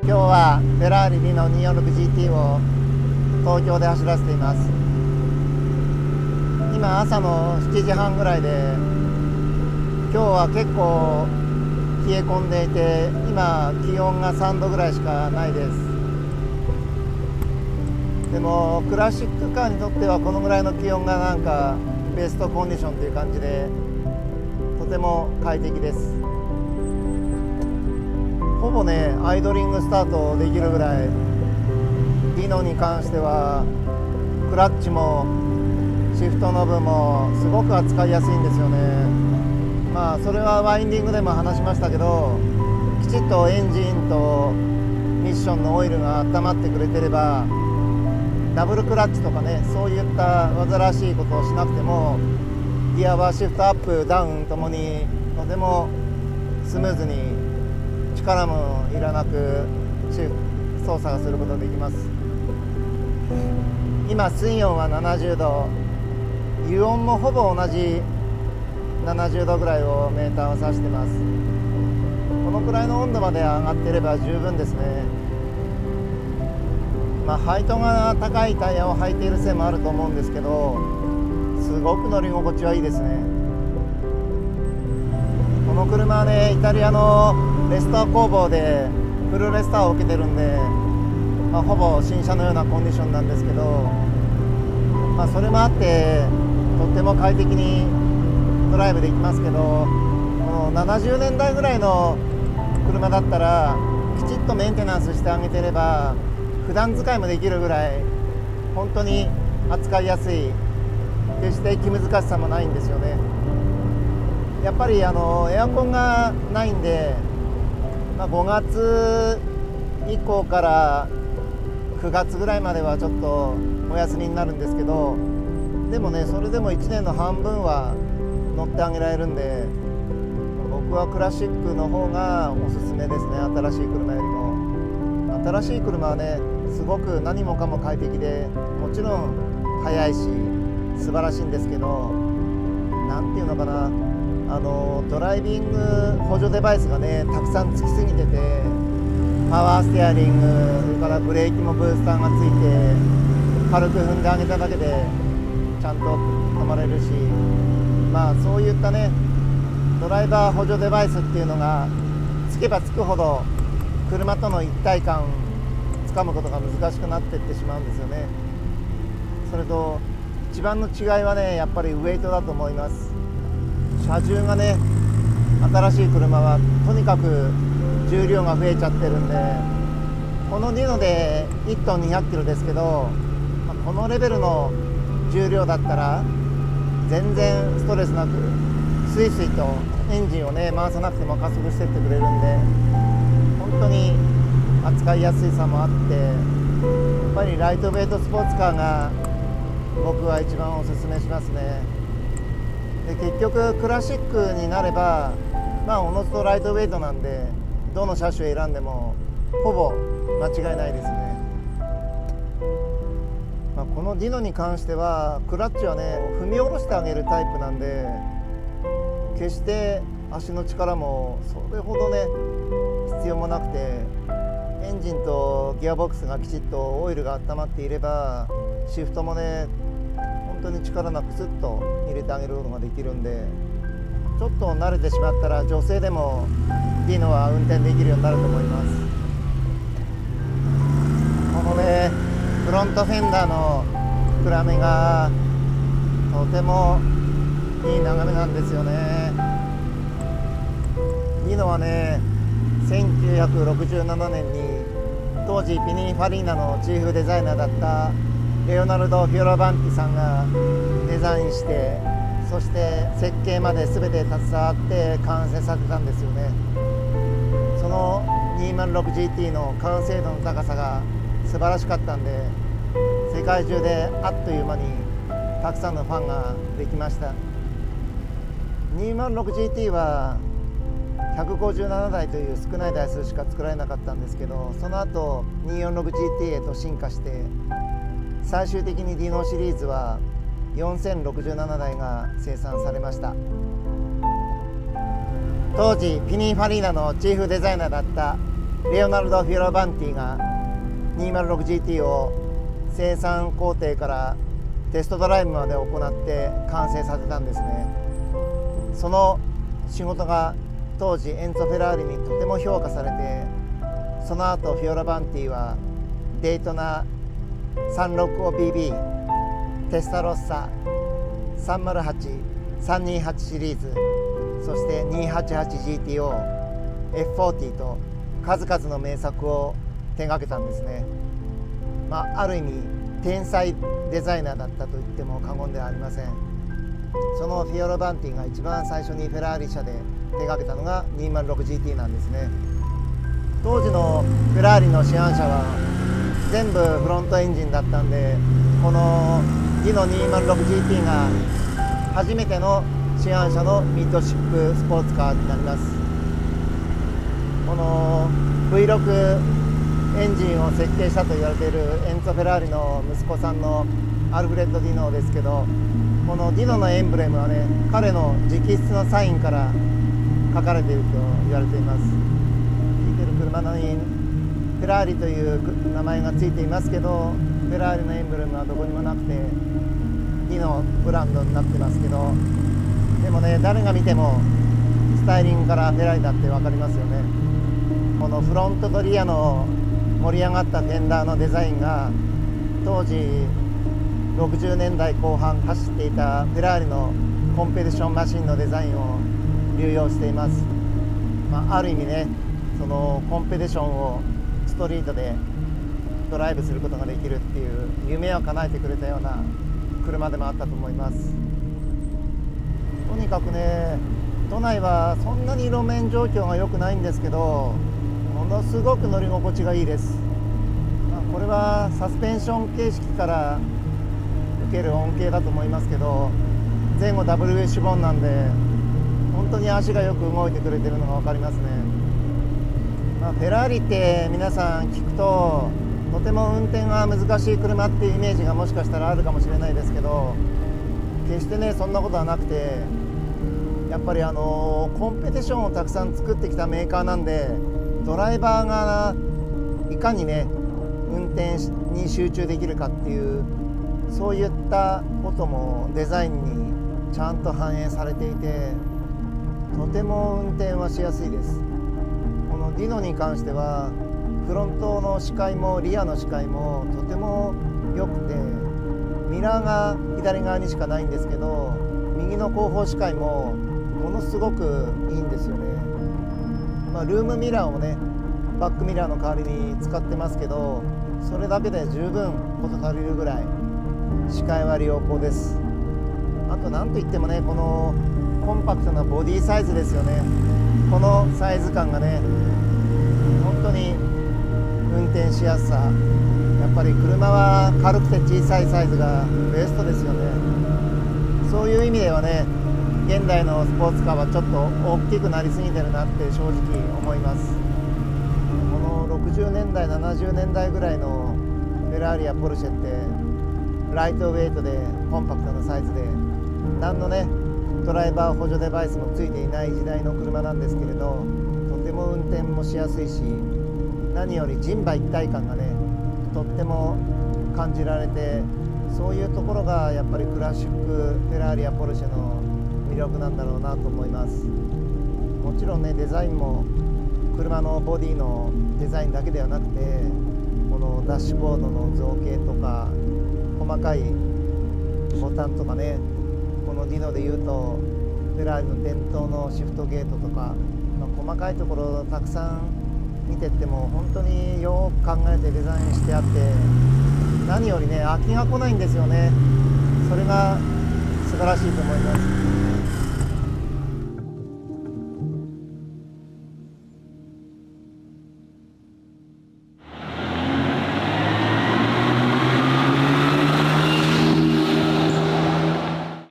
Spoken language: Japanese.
今日はフェラーリリノ 246GT を東京で走らせています。今朝の7時半ぐらいで、今日は結構冷え込んでいて、今気温が3度ぐらいしかないです。でもクラシックカーにとってはこのぐらいの気温がなんかベストコンディションという感じで、とても快適です。ほぼねアイドリングスタートできるぐらい、ディノに関してはクラッチもシフトノブもすごく扱いやすいんですよね。まあそれはワインディングでも話しましたけど、きちっとエンジンとミッションのオイルが温まってくれてれば、ダブルクラッチとかね、そういった煩わしいことをしなくても、ギアはシフトアップダウンともにとてもスムーズに力もいらなく操作がすることができます。今水温は70度、油温もほぼ同じ70度ぐらいをメーターを指してます。このくらいの温度まで上がっていれば十分ですね。ハイトが高いタイヤを履いているせいもあると思うんですけど、すごく乗り心地はいいですね。この車はね、イタリアのレスター工房でフルレスターを受けてるんで、ほぼ新車のようなコンディションなんですけど、それもあってとっても快適にドライブできますけど、この70年代ぐらいの車だったらきちっとメンテナンスしてあげてれば普段使いもできるぐらい本当に扱いやすい、決して気難しさもないんですよね。やっぱりエアコンがないんで、5月以降から9月ぐらいまではちょっとお休みになるんですけど、でもねそれでも1年の半分は乗ってあげられるんで、僕はクラシックの方がおすすめですね。新しい車よりも。新しい車はねすごく何もかも快適で、もちろん速いし素晴らしいんですけど、なんていうのかな、ドライビング補助デバイスがねたくさんつきすぎてて、パワーステアリング、それからブレーキもブースターがついて、軽く踏んであげただけでちゃんと止まれるし、そういったねドライバー補助デバイスっていうのがつけばつくほど車との一体感つかむことが難しくなっていってしまうんですよね。それと一番の違いはね、やっぱりウエイトだと思います。車重がね、新しい車はとにかく重量が増えちゃってるんで、このディノで1トン200キロですけど、このレベルの重量だったら全然ストレスなくスイスイとエンジンをね回さなくても加速してってくれるんで、本当に扱いやすいさもあって、やっぱりライトウェイトスポーツカーが僕は一番おすすめしますね。で結局クラシックになればおのずとライトウェイトなんで、どの車種を選んでもほぼ間違いないですね。このディノに関してはクラッチはね踏み下ろしてあげるタイプなんで、決して足の力もそれほどね必要もなくて、エンジンとギアボックスがきちっとオイルが温まっていれば、シフトもね本当に力なくスッと入れてあげることができるんで、ちょっと慣れてしまったら女性でもディノは運転できるようになると思います。このねフロントフェンダーの暗めがとてもいい眺めなんですよね。ディノはね1967年に当時ピニーファリーナのチーフデザイナーだったレオナルド・フィオラバンティさんがデザインして、そして設計まで全て携わって完成させたんですよね。その 206GT の完成度の高さが素晴らしかったんで、世界中であっという間にたくさんのファンができました。 206GT は157台という少ない台数しか作られなかったんですけど、その後 246GT へと進化して、最終的にディノシリーズは4067台が生産されました。当時ピニーファリーナのチーフデザイナーだったレオナルド・フィオラバンティが 206GT を生産工程からテストドライブまで行って完成させたんですね。その仕事が当時エンツォ・フェラーリにとても評価されて、その後フィオラバンティはデイトナ 365PB、 テスタロッサ、308、328シリーズ、そして 288GTO、F40 と数々の名作を手がけたんですね。ある意味天才デザイナーだったと言っても過言ではありません。そのフィオラバンティが一番最初にフェラーリ社で手がけたのが 206GT なんですね。当時のフェラーリの市販車は全部フロントエンジンだったんで、このディノ 206GT が初めての市販車のミッドシップスポーツカーになります。この V6 エンジンを設計したと言われているエンツォ・フェラーリの息子さんのアルフレッド・ディノですけど、このディノのエンブレムはね、彼の直筆のサインから書かれていると言われています。聞いてる車のにフェラーリという名前がついていますけど、フェラーリのエンブレムはどこにもなくてディノブランドになってますけど、でもね、誰が見てもスタイリングからフェラーリだって分かりますよね。このフロントとリアの盛り上がったフェンダーのデザインが当時60年代後半走っていたフェラーリのコンペティションマシンのデザインを流用しています。ある意味ね、そのコンペティションをストリートでドライブすることができるっていう夢を叶えてくれたような車でもあったと思います。とにかくね、都内はそんなに路面状況が良くないんですけど、ものすごく乗り心地がいいです。これはサスペンション形式から受ける恩恵だと思いますけど、前後 W ウィッシュボーンなんで本当に足がよく動いてくれてるのが分かりますね。フェラーリって皆さん聞くととても運転が難しい車っていうイメージがもしかしたらあるかもしれないですけど、決してねそんなことはなくて、やっぱりコンペティションをたくさん作ってきたメーカーなんで、ドライバーがいかにね運転に集中できるかっていう、そういったこともデザインにちゃんと反映されていて、とても運転はしやすいです。このディノに関してはフロントの視界もリアの視界もとても良くて、ミラーが左側にしかないんですけど、右の後方視界もものすごくいいんですよね。ルームミラーをねバックミラーの代わりに使ってますけど、それだけで十分事足りるぐらい視界は良好です。あと何といってもね、このコンパクトなボディサイズですよね。このサイズ感がね本当に運転しやすさ、やっぱり車は軽くて小さいサイズがベストですよね。そういう意味ではね、現代のスポーツカーはちょっと大きくなりすぎてるなって正直思います。この60年代70年代ぐらいのフェラーリやポルシェってライトウェイトでコンパクトなサイズで、何のねドライバー補助デバイスもついていない時代の車なんですけれど、とても運転もしやすいし、何より人馬一体感がねとっても感じられて、そういうところがやっぱりクラシックフェラーリやポルシェの魅力なんだろうなと思います。もちろんねデザインも車のボディのデザインだけではなくて、このダッシュボードの造形とか細かいボタンとかね、このディノでいうとフェラーリの伝統のシフトゲートとか、細かいところをたくさん見てっても本当によく考えてデザインしてあって、何よりね飽きが来ないんですよね。それが素晴らしいと思います。